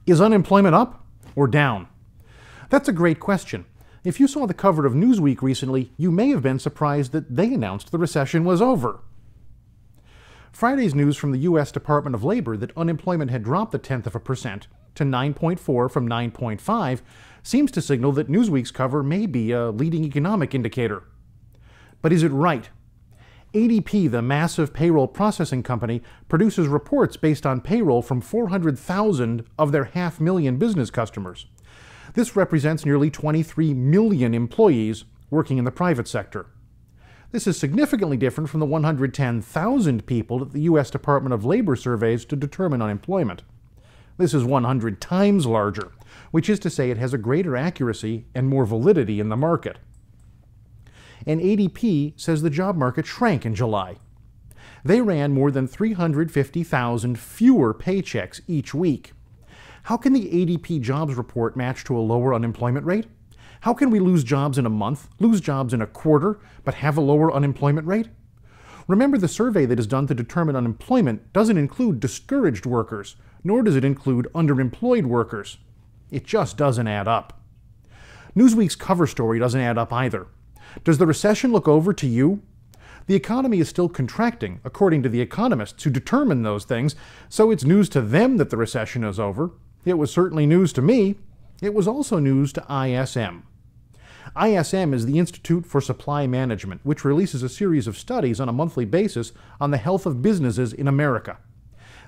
Is unemployment up or down? That's a great question. If you saw the cover of Newsweek recently, you may have been surprised that they announced the recession was over. Friday's news from the U.S. Department of Labor that unemployment had dropped 0.1% to 9.4 from 9.5 seems to signal that Newsweek's cover may be a leading economic indicator. But is it right? ADP, the massive payroll processing company, produces reports based on payroll from 400,000 of their 500,000 business customers. This represents nearly 23 million employees working in the private sector. This is significantly different from the 110,000 people that the U.S. Department of Labor surveys to determine unemployment. This is 100 times larger, which is to say it has a greater accuracy and more validity in the market. And ADP says the job market shrank in July. They ran more than 350,000 fewer paychecks each week. How can the ADP jobs report match to a lower unemployment rate? How can we lose jobs in a month, lose jobs in a quarter, but have a lower unemployment rate? Remember, the survey that is done to determine unemployment doesn't include discouraged workers, nor does it include underemployed workers. It just doesn't add up. Newsweek's cover story doesn't add up either. Does the recession look over to you? The economy is still contracting, according to the economists who determine those things, so it's news to them that the recession is over. It was certainly news to me. It was also news to ISM. ISM is the Institute for Supply Management, which releases a series of studies on a monthly basis on the health of businesses in America.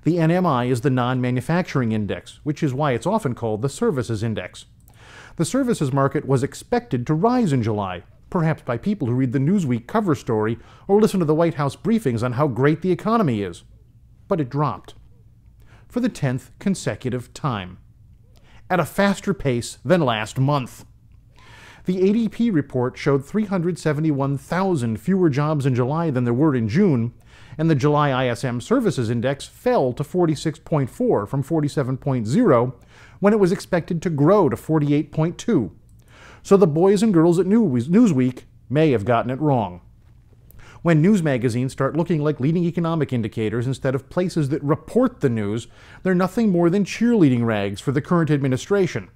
The NMI is the non-manufacturing index, which is why it's often called the services index. The services market was expected to rise in July, perhaps by people who read the Newsweek cover story or listen to the White House briefings on how great the economy is. But it dropped. For the 10th consecutive time. At a faster pace than last month. The ADP report showed 371,000 fewer jobs in July than there were in June, and the July ISM Services Index fell to 46.4 from 47.0 when it was expected to grow to 48.2. So the boys and girls at Newsweek may have gotten it wrong. When news magazines start looking like leading economic indicators instead of places that report the news, they're nothing more than cheerleading rags for the current administration.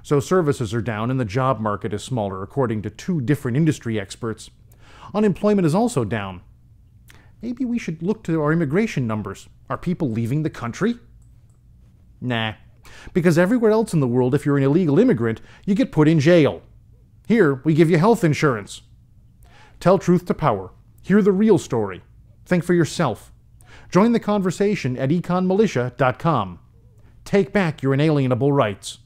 So services are down and the job market is smaller, according to two different industry experts. Unemployment is also down. Maybe we should look to our immigration numbers. Are people leaving the country? Nah, because everywhere else in the world, if you're an illegal immigrant, you get put in jail. Here, we give you health insurance. Tell truth to power. Hear the real story. Think for yourself. Join the conversation at econmilitia.com. Take back your inalienable rights.